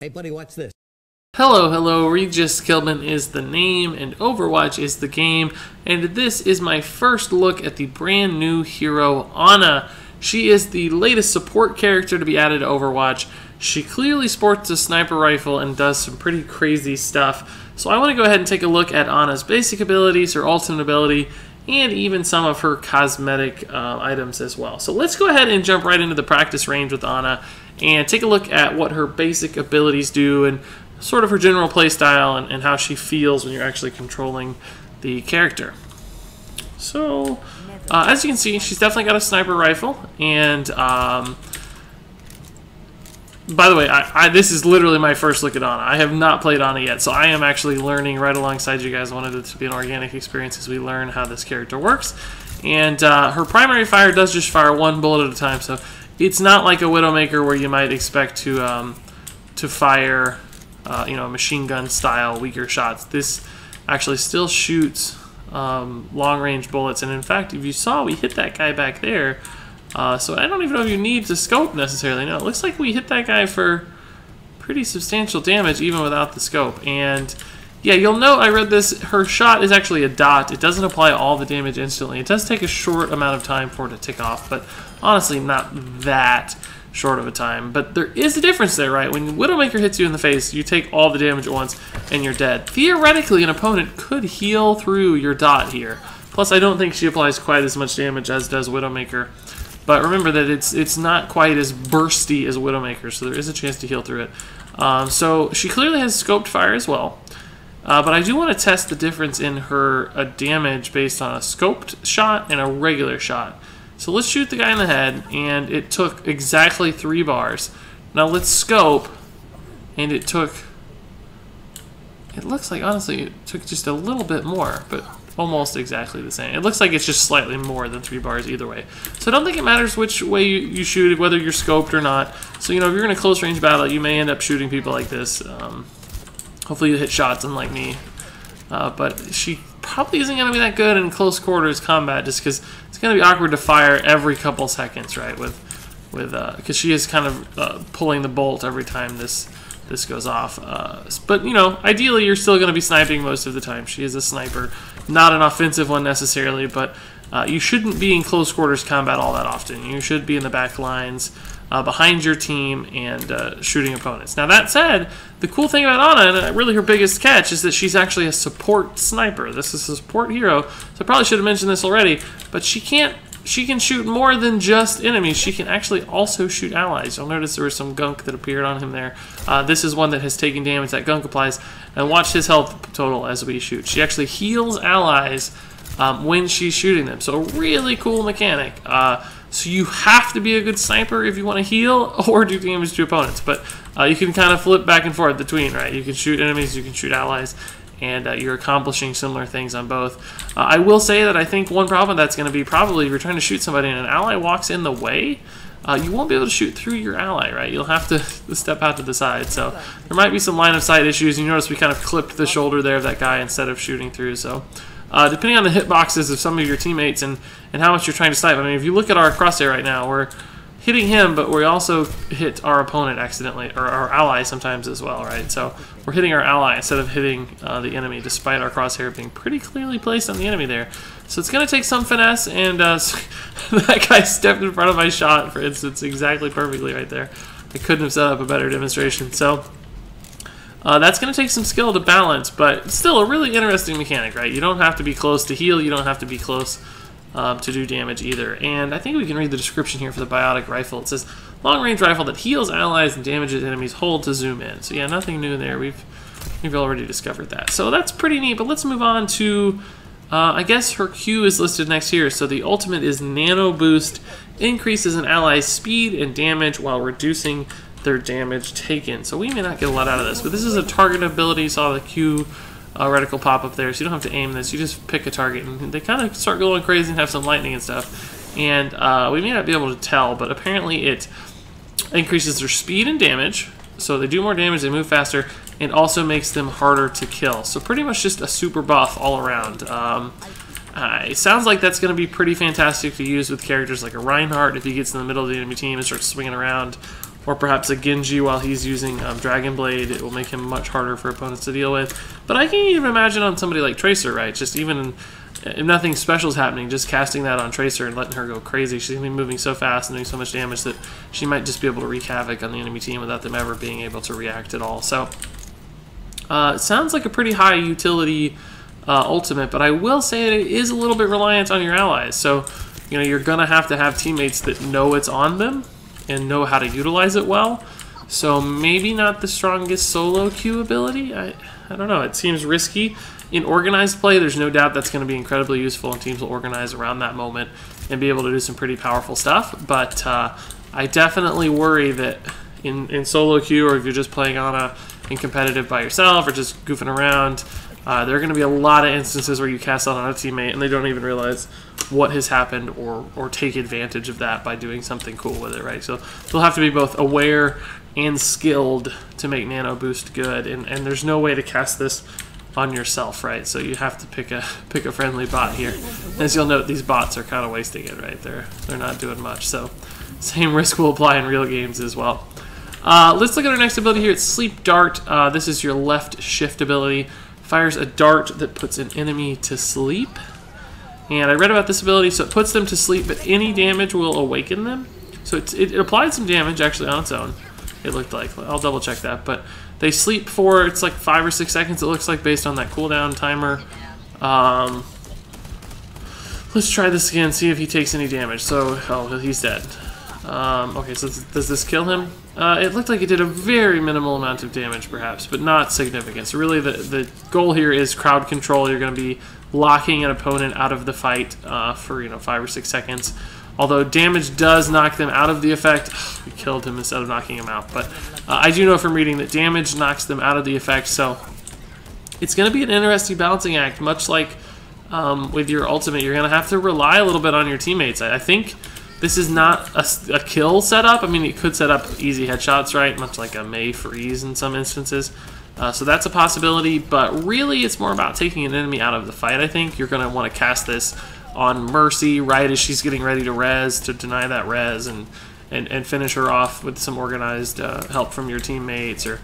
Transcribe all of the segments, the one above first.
Hey buddy, watch this. Hello, hello, Regis Kilman is the name and Overwatch is the game, and this is my first look at the brand new hero, Ana. She is the latest support character to be added to Overwatch. She clearly sports a sniper rifle and does some pretty crazy stuff, so I want to go ahead and take a look at Ana's basic abilities, her ultimate ability, and even some of her cosmetic items as well. So let's go ahead and jump right into the practice range with Ana and take a look at what her basic abilities do and sort of her general playstyle and how she feels when you're actually controlling the character. So, as you can see, she's definitely got a sniper rifle, and by the way, this is literally my first look at Ana. I have not played Ana yet, so I am actually learning right alongside you guys. I wanted it to be an organic experience as we learn how this character works. And her primary fire does just fire one bullet at a time, so it's not like a Widowmaker where you might expect to fire machine gun style weaker shots. This actually still shoots long-range bullets, and in fact, if you saw, we hit that guy back there. So I don't even know if you need to scope necessarily. No, it looks like we hit that guy for pretty substantial damage even without the scope. And yeah, you'll note I read this, her shot is actually a dot. It doesn't apply all the damage instantly. It does take a short amount of time for it to tick off, but honestly not that short of a time. But there is a difference there, right? When Widowmaker hits you in the face, you take all the damage at once and you're dead. Theoretically, an opponent could heal through your dot here. Plus, I don't think she applies quite as much damage as does Widowmaker. But remember that it's not quite as bursty as Widowmaker, so there is a chance to heal through it. So she clearly has scoped fire as well. But I do want to test the difference in her damage based on a scoped shot and a regular shot. So let's shoot the guy in the head, and it took exactly 3 bars. Now let's scope, and it looks like, honestly, it took just a little bit more, but almost exactly the same. It looks like it's just slightly more than 3 bars either way. So I don't think it matters which way you shoot it, whether you're scoped or not. So, if you're in a close range battle, you may end up shooting people like this. Hopefully you hit shots, unlike me. But she probably isn't going to be that good in close quarters combat, just because it's going to be awkward to fire every couple seconds, right? Because she is kind of pulling the bolt every time this goes off. But ideally you're still going to be sniping most of the time. She is a sniper, not an offensive one necessarily, but you shouldn't be in close quarters combat all that often. You should be in the back lines, behind your team, and shooting opponents. Now that said, the cool thing about Ana, and really her biggest catch, is that she's actually a support sniper. This is a support hero, so I probably should have mentioned this already, but she can shoot more than just enemies. She can actually also shoot allies. You'll notice there was some gunk that appeared on him there. This is one that has taken damage that gunk applies, and watch his health total as we shoot. She actually heals allies when she's shooting them, so a really cool mechanic. So you have to be a good sniper if you want to heal or do damage to opponents, but you can kind of flip back and forth between, right? You can shoot enemies, you can shoot allies, and you're accomplishing similar things on both. I will say that I think one problem that's going to be probably if you're trying to shoot somebody and an ally walks in the way, you won't be able to shoot through your ally, right? You'll have to step out to the side, so there might be some line of sight issues. You notice we kind of clipped the shoulder there of that guy instead of shooting through, so depending on the hitboxes of some of your teammates and how much you're trying to snipe. I mean, if you look at our crosshair right now, we're hitting him, but we also hit our opponent accidentally, or our ally sometimes as well, right? So we're hitting our ally instead of hitting the enemy, despite our crosshair being pretty clearly placed on the enemy there. So it's going to take some finesse, and that guy stepped in front of my shot, for instance, exactly perfectly right there. I couldn't have set up a better demonstration. So that's going to take some skill to balance, but still a really interesting mechanic, right? You don't have to be close to heal, you don't have to be close to do damage either. And I think we can read the description here for the Biotic rifle. It says, long-range rifle that heals allies and damages enemies, hold to zoom in. So yeah, nothing new there. We've already discovered that. So that's pretty neat, but let's move on to, I guess her Q is listed next here. So the ultimate is Nano Boost, increases an ally's speed and damage while reducing their damage taken. So we may not get a lot out of this, but this is a target ability. You saw the Q reticle pop up there, so you don't have to aim this. You just pick a target, and they kind of start going crazy and have some lightning and stuff. And we may not be able to tell, but apparently it increases their speed and damage, so they do more damage, they move faster, and also makes them harder to kill. So pretty much just a super buff all around. It sounds like that's going to be pretty fantastic to use with characters like a Reinhardt if he gets in the middle of the enemy team and starts swinging around, or perhaps a Genji while he's using Dragon Blade. It will make him much harder for opponents to deal with. But I can even imagine on somebody like Tracer, right? Just even if nothing special is happening, just casting that on Tracer and letting her go crazy. She's going to be moving so fast and doing so much damage that she might just be able to wreak havoc on the enemy team without them ever being able to react at all. So it sounds like a pretty high utility ultimate, but I will say that it is a little bit reliant on your allies. So, you know, you're going to have teammates that know it's on them and know how to utilize it well. So maybe not the strongest solo queue ability. I don't know. It seems risky. In organized play, there's no doubt that's going to be incredibly useful, and teams will organize around that moment and be able to do some pretty powerful stuff. But I definitely worry that in solo queue, or if you're just playing in competitive by yourself or just goofing around, there are going to be a lot of instances where you cast out on a teammate and they don't even realize what has happened or take advantage of that by doing something cool with it, right? So they'll have to be both aware and skilled to make Nano Boost good, and there's no way to cast this on yourself, right? So you have to pick a friendly bot here. As you'll note, these bots are kind of wasting it, right? They're not doing much. So same risk will apply in real games as well. Let's look at our next ability here. It's Sleep Dart. This is your left shift ability. Fires a dart that puts an enemy to sleep. And I read about this ability, so it puts them to sleep, but any damage will awaken them. So it applied some damage actually on its own. It looked like. I'll double check that, but they sleep for, it's like 5 or 6 seconds, it looks like, based on that cooldown timer. Let's try this again, see if he takes any damage. So, oh, he's dead. Okay, so does this kill him? It looked like it did a very minimal amount of damage, perhaps, but not significant. So really the goal here is crowd control. You're going to be locking an opponent out of the fight for 5 or 6 seconds. Although damage does knock them out of the effect. We killed him instead of knocking him out. But I do know from reading that damage knocks them out of the effect. So it's going to be an interesting balancing act. Much like with your ultimate, you're going to have to rely a little bit on your teammates. I think this is not a kill setup. I mean, it could set up easy headshots, right? Much like a Mei freeze in some instances. So that's a possibility. But really, it's more about taking an enemy out of the fight, I think. You're going to want to cast this on Mercy right as she's getting ready to res, to deny that res and finish her off with some organized help from your teammates. Or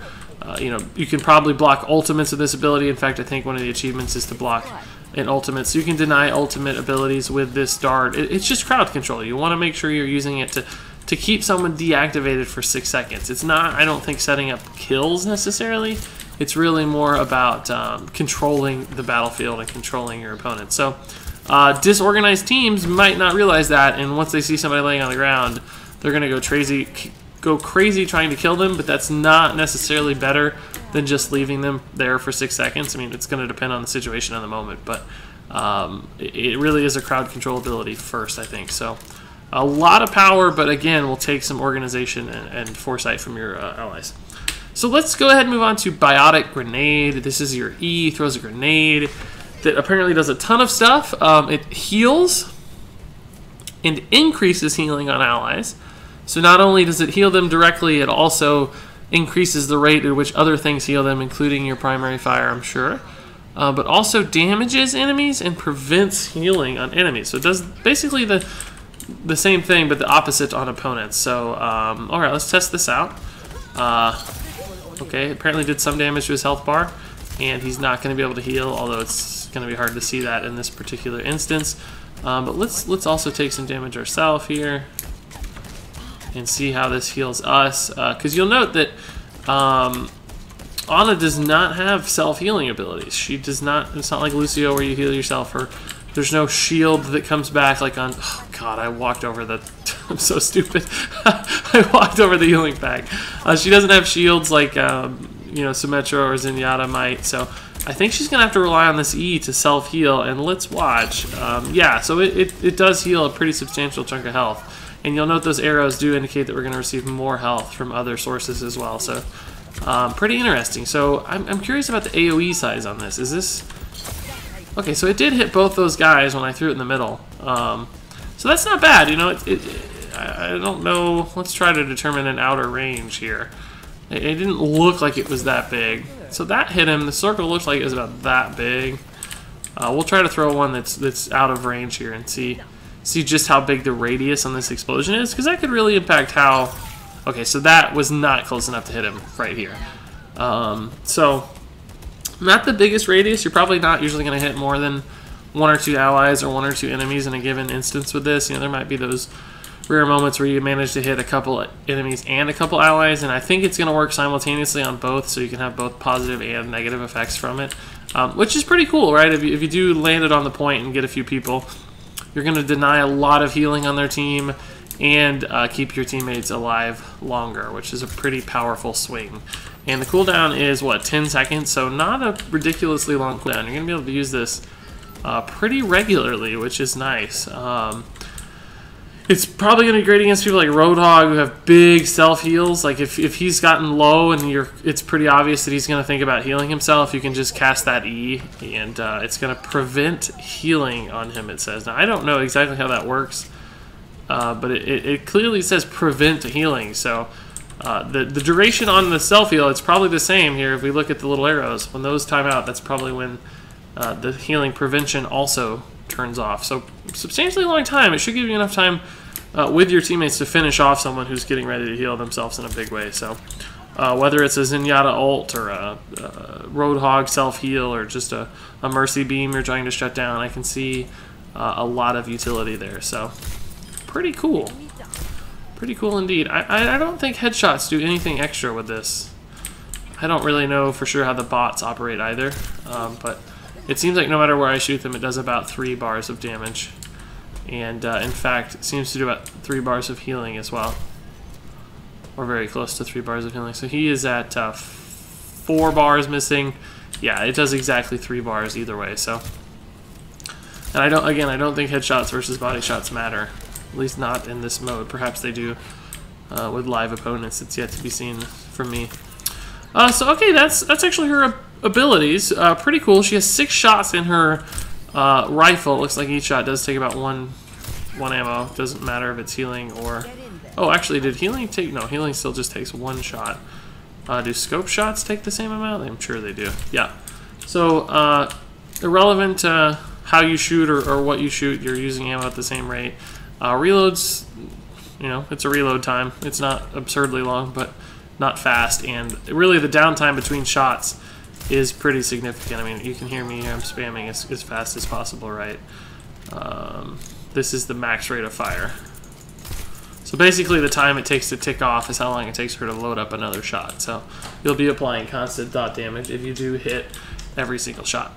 you can probably block ultimates with this ability. In fact, I think one of the achievements is to block an ultimate, so you can deny ultimate abilities with this dart. It's just crowd control. You want to make sure you're using it to keep someone deactivated for 6 seconds. It's not, I don't think, setting up kills necessarily. It's really more about controlling the battlefield and controlling your opponent. So disorganized teams might not realize that, and once they see somebody laying on the ground, they're going to go crazy trying to kill them, but that's not necessarily better than just leaving them there for 6 seconds. I mean, it's going to depend on the situation in the moment, but it really is a crowd control ability first, I think. So a lot of power, but again, will take some organization and foresight from your allies. So let's go ahead and move on to Biotic Grenade. This is your E, throws a grenade that apparently does a ton of stuff. It heals and increases healing on allies. So not only does it heal them directly, it also increases the rate at which other things heal them, including your primary fire, I'm sure. But also damages enemies and prevents healing on enemies. So it does basically the same thing, but the opposite on opponents. So, alright, let's test this out. Okay, apparently did some damage to his health bar, and he's not going to be able to heal, although it's going to be hard to see that in this particular instance. But let's also take some damage ourselves here and see how this heals us. Because you'll note that Ana does not have self-healing abilities. She does not. It's not like Lucio where you heal yourself, or there's no shield that comes back like on. Oh God, I walked over the. I'm so stupid. I walked over the healing pack. She doesn't have shields like Symmetra or Zenyatta might. So I think she's gonna have to rely on this E to self-heal. And let's watch. Yeah, so it does heal a pretty substantial chunk of health. And you'll note those arrows do indicate that we're going to receive more health from other sources as well. So pretty interesting. So I'm curious about the AoE size on this. Is this... Okay, so it did hit both those guys when I threw it in the middle. So that's not bad. You know, I don't know. Let's try to determine an outer range here. It didn't look like it was that big. So that hit him. The circle looks like it was about that big. We'll try to throw one that's out of range here and see just how big the radius on this explosion is, because that could really impact how Okay, so that was not close enough to hit him right here. So, not the biggest radius. You're probably not usually going to hit more than 1 or 2 allies or 1 or 2 enemies in a given instance with this. You know, there might be those rare moments where you manage to hit a couple enemies and a couple allies, and I think it's going to work simultaneously on both, so you can have both positive and negative effects from it, which is pretty cool, right? If you do land it on the point and get a few people, you're going to deny a lot of healing on their team and keep your teammates alive longer, which is a pretty powerful swing. And the cooldown is, what, 10 seconds? So not a ridiculously long cooldown. You're going to be able to use this pretty regularly, which is nice. It's probably going to be great against people like Roadhog who have big self-heals. Like if he's gotten low and it's pretty obvious that he's going to think about healing himself, you can just cast that E, and it's going to prevent healing on him, it says. Now, I don't know exactly how that works, but it clearly says prevent healing. So the duration on the self-heal, it's probably the same here. If we look at the little arrows, when those time out, that's probably when the healing prevention also turns off. So substantially long time. It should give you enough time with your teammates to finish off someone who's getting ready to heal themselves in a big way. So whether it's a Zenyatta ult or a Roadhog self-heal or just a Mercy Beam you're trying to shut down, I can see a lot of utility there. So pretty cool. Pretty cool indeed. I don't think headshots do anything extra with this. I don't really know for sure how the bots operate either, but it seems like no matter where I shoot them, it does about 3 bars of damage. And in fact, it seems to do about 3 bars of healing as well. Or very close to 3 bars of healing. So he is at 4 bars missing. Yeah, it does exactly 3 bars either way. So, and I don't think headshots versus body shots matter. At least not in this mode. Perhaps they do with live opponents. It's yet to be seen from me. So okay, that's actually her abilities. Pretty cool. She has 6 shots in her rifle. Looks like each shot does take about one ammo. Doesn't matter if it's healing or... Oh, actually, did healing take... No, healing still just takes 1 shot. Do scope shots take the same amount? I'm sure they do. Yeah. So, irrelevant to how you shoot or what you shoot, you're using ammo at the same rate. Reloads, you know, it's a reload time. It's not absurdly long, but not fast. And really, the downtime between shots is pretty significant. I mean, you can hear me here. I'm spamming as fast as possible, right? This is the max rate of fire. So basically, the time it takes to tick off is how long it takes her to load up another shot. So you'll be applying constant dot damage if you do hit every single shot.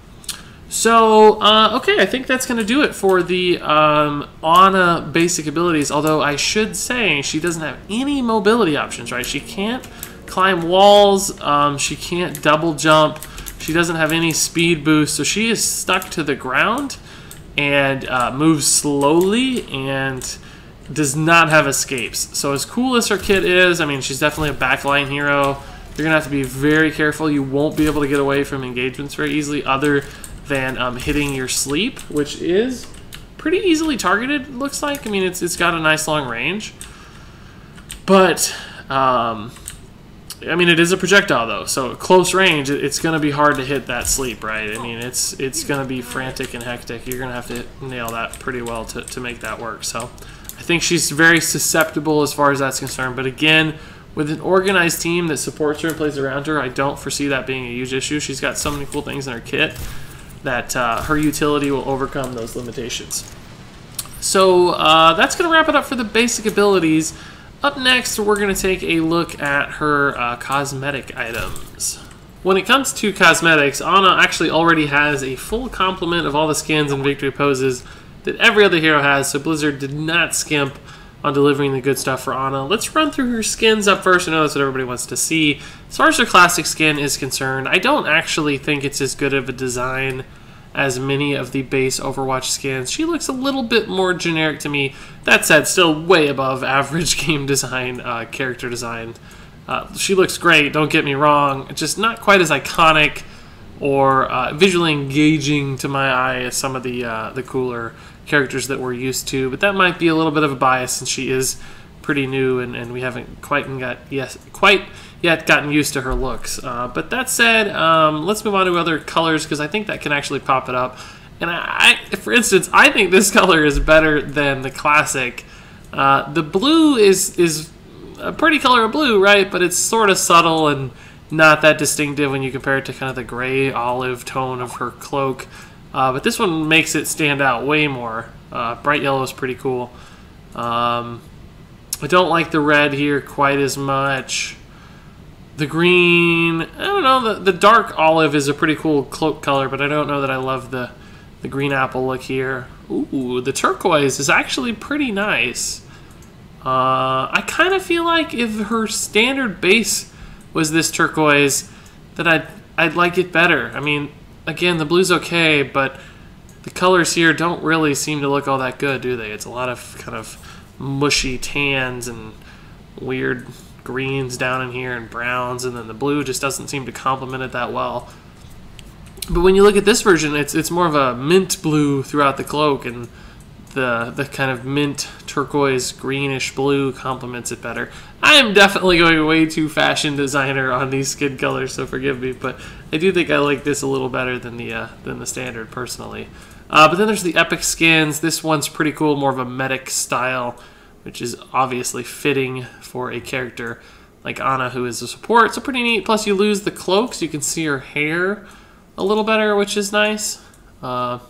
So, okay, I think that's going to do it for the Ana basic abilities, although I should say she doesn't have any mobility options, right? She can't climb walls, she can't double jump, she doesn't have any speed boost, so she is stuck to the ground and moves slowly and does not have escapes. So as cool as her kit is, I mean, she's definitely a backline hero. You're going to have to be very careful. You won't be able to get away from engagements very easily other than hitting your sleep, which is pretty easily targeted, looks like. I mean, it's got a nice long range. But, I mean, it is a projectile, though. So at close range, it's going to be hard to hit that sleep, right? I mean, it's going to be frantic and hectic. You're going to have to nail that pretty well to make that work. So I think she's very susceptible as far as that's concerned. But again, with an organized team that supports her and plays around her, I don't foresee that being a huge issue. She's got so many cool things in her kit that her utility will overcome those limitations. So that's going to wrap it up for the basic abilities. Up next, we're going to take a look at her cosmetic items. When it comes to cosmetics, Ana actually already has a full complement of all the skins and victory poses that every other hero has, so Blizzard did not skimp on delivering the good stuff for Ana. Let's run through her skins up first. I know that's what everybody wants to see. As far as her classic skin is concerned, I don't actually think it's as good of a design as many of the base Overwatch skins. She looks a little bit more generic to me. That said, still way above average game design, character design. She looks great, don't get me wrong. Just not quite as iconic or visually engaging to my eye as some of the cooler characters that we're used to, but that might be a little bit of a bias since she is pretty new and we haven't quite yet gotten used to her looks. But that said, let's move on to other colors because I think that can actually pop it up. And for instance, I think this color is better than the classic. The blue is a pretty color of blue, right? But it's sort of subtle and not that distinctive when you compare it to kind of the gray olive tone of her cloak. But this one makes it stand out way more. Bright yellow is pretty cool. I don't like the red here quite as much. The green, I don't know, the dark olive is a pretty cool cloak color, but I don't know that I love the green apple look here. Ooh, the turquoise is actually pretty nice. I kind of feel like if her standard base was this turquoise, that I'd like it better. I mean, again, the blue's okay, but the colors here don't really seem to look all that good, do they? It's a lot of kind of mushy tans and weird greens down in here and browns, and then the blue just doesn't seem to complement it that well. But when you look at this version, it's more of a mint blue throughout the cloak, and the kind of mint turquoise greenish blue complements it better. I am definitely going way too fashion designer on these skin colors, so forgive me, but I do think I like this a little better than the standard personally. But then there's the epic skins. This one's pretty cool, more of a medic style, which is obviously fitting for a character like Anna, who is a support. So pretty neat. Plus you lose the cloak, so you can see her hair a little better, which is nice.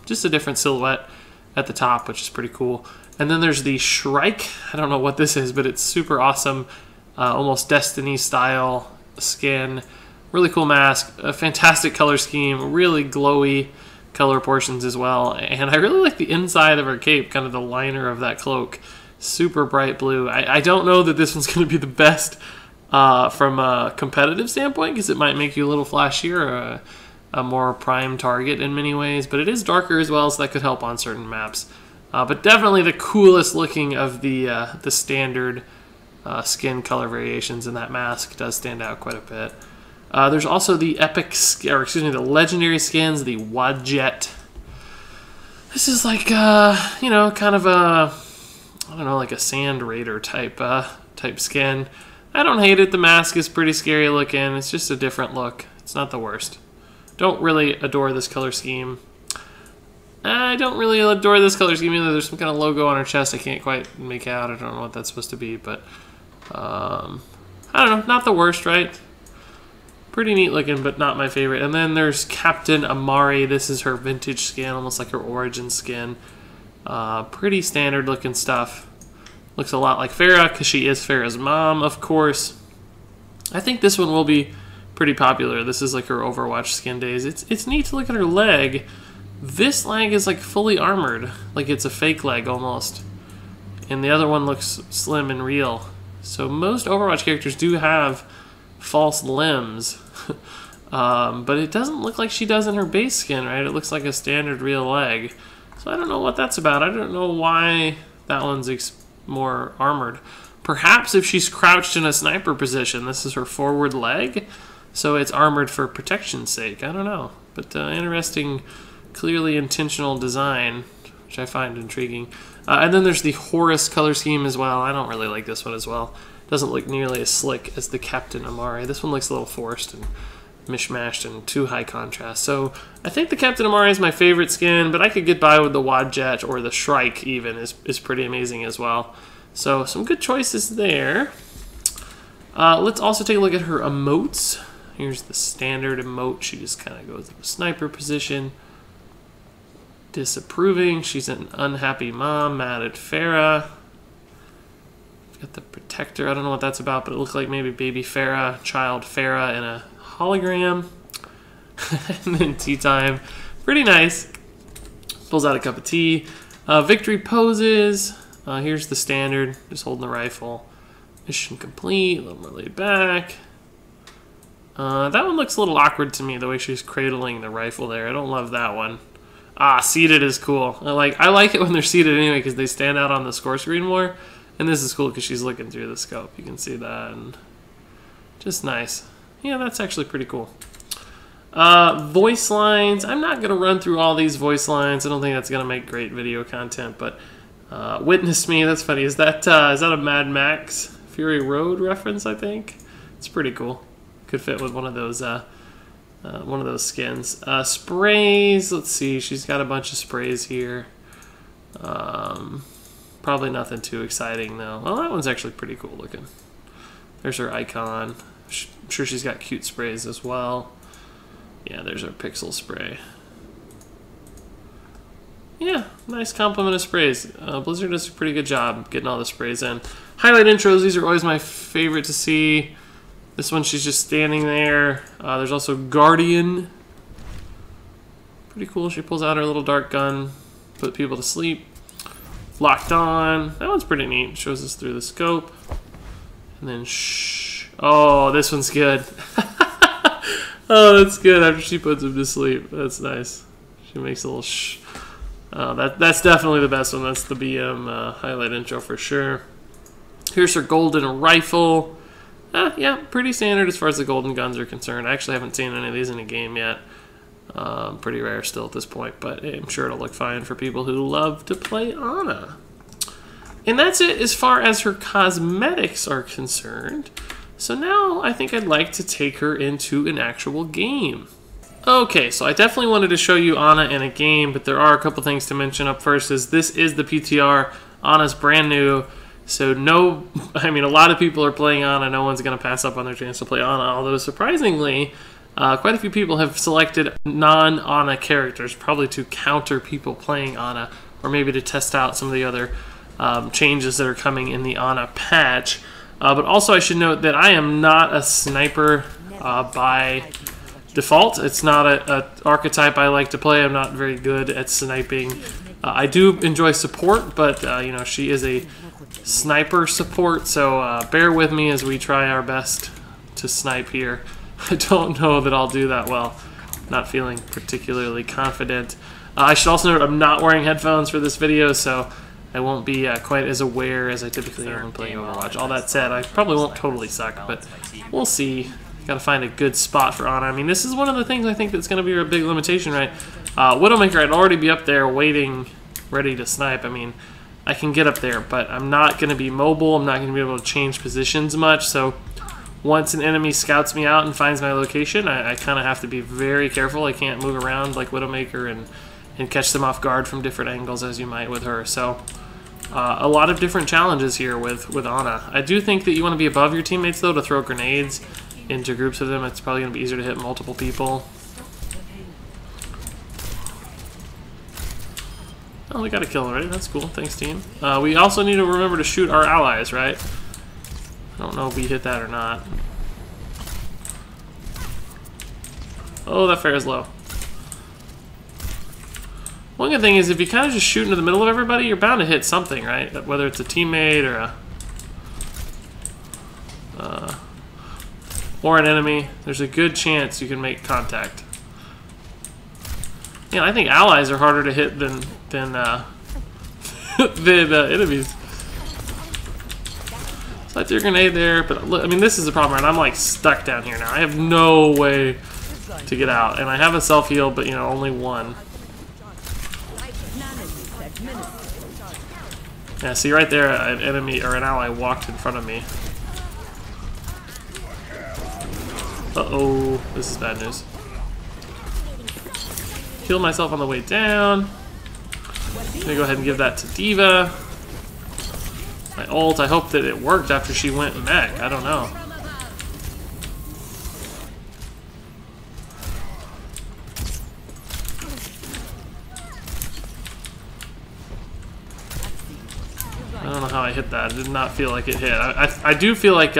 Just a different silhouette at the top, which is pretty cool. And then there's the Shrike. I don't know what this is, but it's super awesome. Almost Destiny style skin. Really cool mask. A fantastic color scheme. Really glowy color portions as well. And I really like the inside of her cape, kind of the liner of that cloak. Super bright blue. I don't know that this one's going to be the best from a competitive standpoint, because it might make you a little flashier, a more prime target in many ways, but it is darker as well, so that could help on certain maps. But definitely the coolest looking of the standard skin color variations, and that mask does stand out quite a bit. There's also the the legendary skins, the Wadjet. This is like you know, kind of a, I don't know, like a Sand Raider type skin. I don't hate it. The mask is pretty scary looking. It's just a different look. It's not the worst. Don't really adore this color scheme. I don't really adore this color scheme either. There's some kind of logo on her chest I can't quite make out. I don't know what that's supposed to be, but I don't know. Not the worst, right? Pretty neat looking, but not my favorite. And then there's Captain Amari. This is her vintage skin, almost like her origin skin. Pretty standard looking stuff. Looks a lot like Farah, because she is Farah's mom, of course. I think this one will be pretty popular. This is like her Overwatch skin days. It's neat to look at her leg. This leg is like fully armored, like it's a fake leg almost. And the other one looks slim and real. So most Overwatch characters do have false limbs. But it doesn't look like she does in her base skin, right? It looks like a standard real leg. So I don't know what that's about. I don't know why that one's more armored. Perhaps if she's crouched in a sniper position, this is her forward leg, so it's armored for protection's sake. I don't know, but interesting, clearly intentional design, which I find intriguing. And then there's the Horus color scheme as well. I don't really like this one as well. Doesn't look nearly as slick as the Captain Amari. This one looks a little forced and mishmashed and too high contrast. So I think the Captain Amari is my favorite skin, but I could get by with the Wadjet, or the Shrike even is pretty amazing as well. So some good choices there. Let's also take a look at her emotes. Here's the standard emote. She just kind of goes in a sniper position. Disapproving. She's an unhappy mom, mad at Farah. Got the protector. I don't know what that's about, but it looks like maybe baby Farah, child Farah in a hologram. And then tea time. Pretty nice. Pulls out a cup of tea. Victory poses. Here's the standard. Just holding the rifle. Mission complete. A little more laid back. That one looks a little awkward to me, the way she's cradling the rifle there. I don't love that one. Seated is cool. I like it when they're seated anyway, because they stand out on the score screen more. And this is cool because she's looking through the scope. You can see that. And just nice. Yeah, that's actually pretty cool. Voice lines. I'm not going to run through all these voice lines. I don't think that's going to make great video content. But Witness Me, that's funny. Is that a Mad Max Fury Road reference, I think? It's pretty cool. Could fit with one of those skins. Sprays. Let's see. She's got a bunch of sprays here. Probably nothing too exciting, though. Well, that one's actually pretty cool looking. There's her icon. I'm sure she's got cute sprays as well. Yeah, there's our pixel spray. Yeah, nice complement of sprays. Blizzard does a pretty good job getting all the sprays in. Highlight intros, these are always my favorite to see. This one, she's just standing there. There's also Guardian. Pretty cool. She pulls out her little dark gun, put people to sleep. Locked on. That one's pretty neat. Shows us through the scope. And then shh. Oh, this one's good. Oh, that's good after she puts him to sleep. That's nice. She makes a little shh. That's definitely the best one. That's the BM highlight intro for sure. Here's her golden rifle. Yeah, pretty standard as far as the golden guns are concerned. I actually haven't seen any of these in a game yet. Pretty rare still at this point, but I'm sure it'll look fine for people who love to play Ana. And that's it as far as her cosmetics are concerned. So now I think I'd like to take her into an actual game. Okay, so I definitely wanted to show you Ana in a game, but there are a couple things to mention. Up first is this is the PTR. Ana's brand new. So no, I mean, a lot of people are playing Ana. No one's going to pass up on their chance to play Ana, although surprisingly, quite a few people have selected non-Ana characters, probably to counter people playing Ana, or maybe to test out some of the other changes that are coming in the Ana patch. But also I should note that I am not a sniper by default. It's not an archetype I like to play. I'm not very good at sniping. I do enjoy support, but you know, she is a sniper support, so bear with me as we try our best to snipe here. I don't know that I'll do that well. Not feeling particularly confident. I should also note I'm not wearing headphones for this video, so I won't be quite as aware as I typically am when playing Overwatch. All that said, I probably won't totally suck, but we'll see. Gotta find a good spot for Ana. I mean, this is one of the things I think that's going to be a big limitation, right? Widowmaker, I'd already be up there waiting, ready to snipe. I mean, I can get up there, but I'm not going to be mobile. I'm not going to be able to change positions much, so once an enemy scouts me out and finds my location, I kind of have to be very careful. I can't move around like Widowmaker and catch them off guard from different angles as you might with her. So a lot of different challenges here with Ana. I do think that you want to be above your teammates, though, to throw grenades into groups of them. It's probably going to be easier to hit multiple people. Oh, we got a kill already. That's cool. Thanks, team. We also need to remember to shoot our allies, right? I don't know if we hit that or not. Oh, that fair is low. One good thing is if you kind of just shoot into the middle of everybody, you're bound to hit something, right? Whether it's a teammate or an enemy, there's a good chance you can make contact. Yeah, I think allies are harder to hit than enemies. So I threw a grenade there, but I mean, this is the problem, right? I'm like stuck down here now. I have no way to get out, and I have a self-heal, but you know, only one. Yeah, see right there, an enemy or an ally walked in front of me. Uh-oh, this is bad news. Heal myself on the way down. I'm gonna go ahead and give that to Diva. My ult, I hope that it worked after she went mech. I don't know. I don't know how I hit that. It did not feel like it hit. I do feel like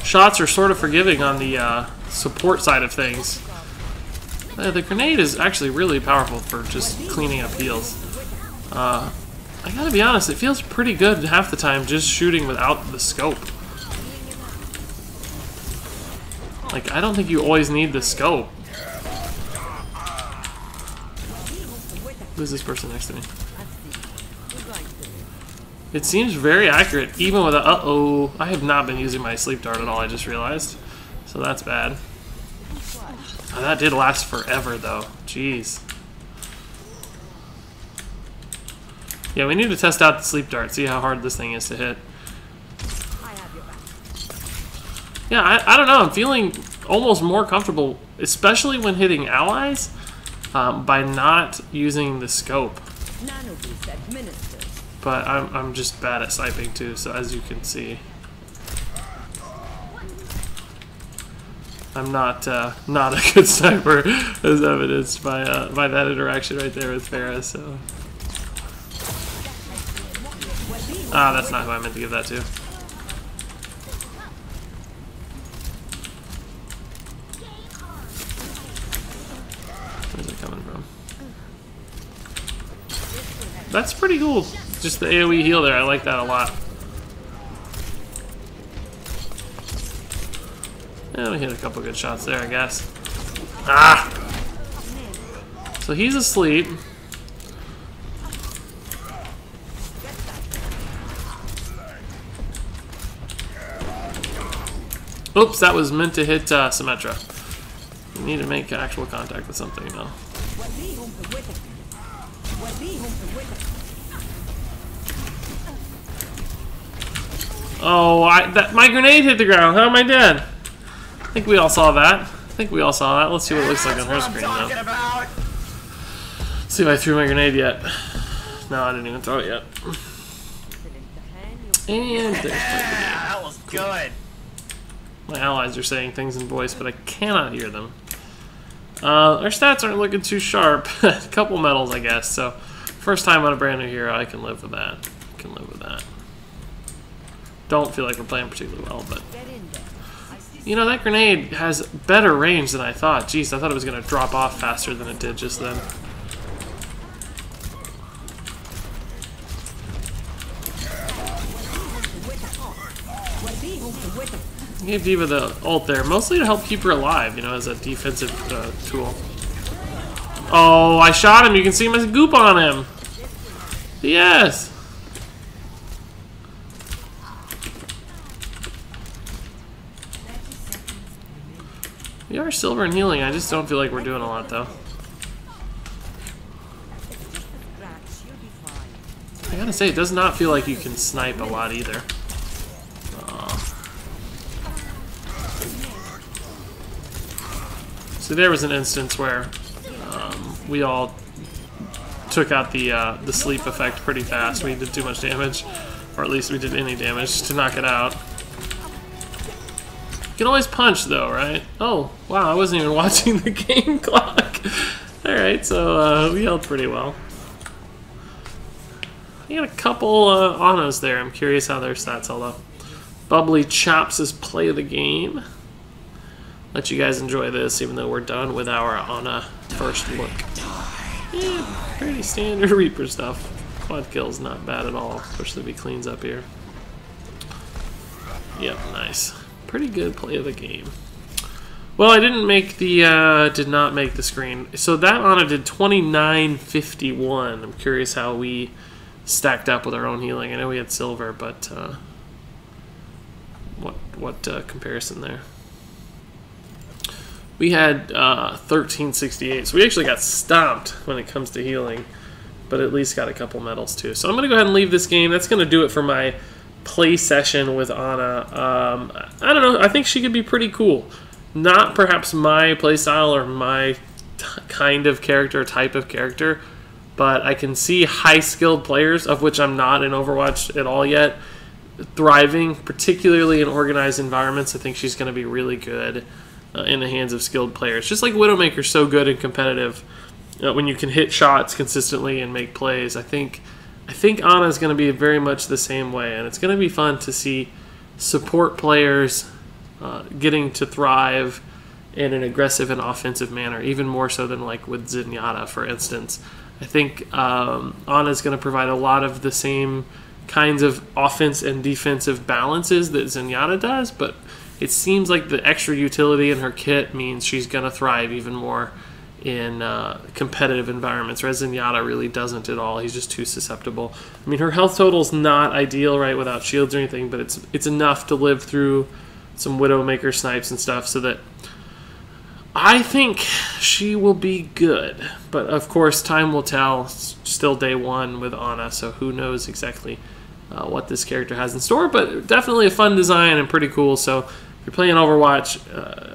shots are sort of forgiving on the support side of things. The grenade is actually really powerful for just cleaning up heals. I gotta be honest, it feels pretty good half the time just shooting without the scope. Like, I don't think you always need the scope. Who's this person next to me? It seems very accurate, even with a... Uh-oh. I have not been using my sleep dart at all, I just realized. So that's bad. Oh, that did last forever, though. Jeez. Yeah, we need to test out the sleep dart, see how hard this thing is to hit. Yeah, I don't know. I'm feeling almost more comfortable, especially when hitting allies, by not using the scope. But I'm just bad at sniping too, so as you can see. I'm not a good sniper, as evidenced by that interaction right there with Farah. So, that's not who I meant to give that to. Where's it coming from? That's pretty cool. Just the AoE heal there. I like that a lot. Yeah, we hit a couple good shots there, I guess. Ah! So he's asleep. Oops, that was meant to hit Symmetra. You need to make actual contact with something now. Oh, my grenade hit the ground. How am I dead? I think we all saw that. Let's see what it looks like on her screen now. Let's see if I threw my grenade yet. No, I didn't even throw it yet. And there's my grenade. That was good. My allies are saying things in voice, but I cannot hear them. Our stats aren't looking too sharp. A couple medals, I guess. So, first time on a brand new hero, I can live with that. Don't feel like we're playing particularly well, but you know, that grenade has better range than I thought. Jeez, I thought it was going to drop off faster than it did just then. I gave D.Va the ult there, mostly to help keep her alive, you know, as a defensive tool. Oh, I shot him. You can see my goop on him. Yes. We are silver and healing. I just don't feel like we're doing a lot, though. I gotta say, it does not feel like you can snipe a lot either. So there was an instance where we all took out the sleep effect pretty fast. We did too much damage, or at least we did any damage to knock it out. You can always punch, though, right? Oh, wow, I wasn't even watching the game clock. Alright, so we held pretty well. We got a couple Anas there. I'm curious how their stats held up. Bubbly Chops is play of the game. Let you guys enjoy this, even though we're done with our Ana first look. Yeah, pretty standard Reaper stuff. Quad kill's not bad at all, especially if he cleans up here. Yep, nice. Pretty good play of the game. Well, I didn't make the did not make the screen. So that Ana did 2951. I'm curious how we stacked up with our own healing. I know we had silver, but what comparison there? We had 1368, so we actually got stomped when it comes to healing, but at least got a couple medals too. So I'm gonna go ahead and leave this game. That's gonna do it for my play session with Ana. I don't know. I think she could be pretty cool. Not perhaps my playstyle or my kind of character, type of character, but I can see high-skilled players, of which I'm not in Overwatch at all yet, thriving, particularly in organized environments. I think she's going to be really good in the hands of skilled players. Just like Widowmaker's so good and competitive when you can hit shots consistently and make plays. I think Ana is going to be very much the same way, and it's going to be fun to see support players getting to thrive in an aggressive and offensive manner, even more so than like with Zenyatta, for instance. I think Ana is going to provide a lot of the same kinds of offense and defensive balances that Zenyatta does, but it seems like the extra utility in her kit means she's going to thrive even more in competitive environments, whereas Zenyatta really doesn't at all. He's just too susceptible. I mean, her health total's not ideal, right, without shields or anything, but it's enough to live through some Widowmaker snipes and stuff, so that I think she will be good. But of course, time will tell. It's still day one with Ana, so who knows exactly what this character has in store, but definitely a fun design and pretty cool. So if you're playing Overwatch,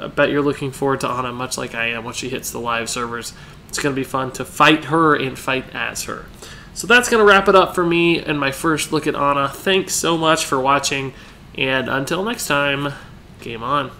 I bet you're looking forward to Ana much like I am when she hits the live servers. It's going to be fun to fight her and fight as her. So that's going to wrap it up for me and my first look at Ana. Thanks so much for watching, and until next time, game on.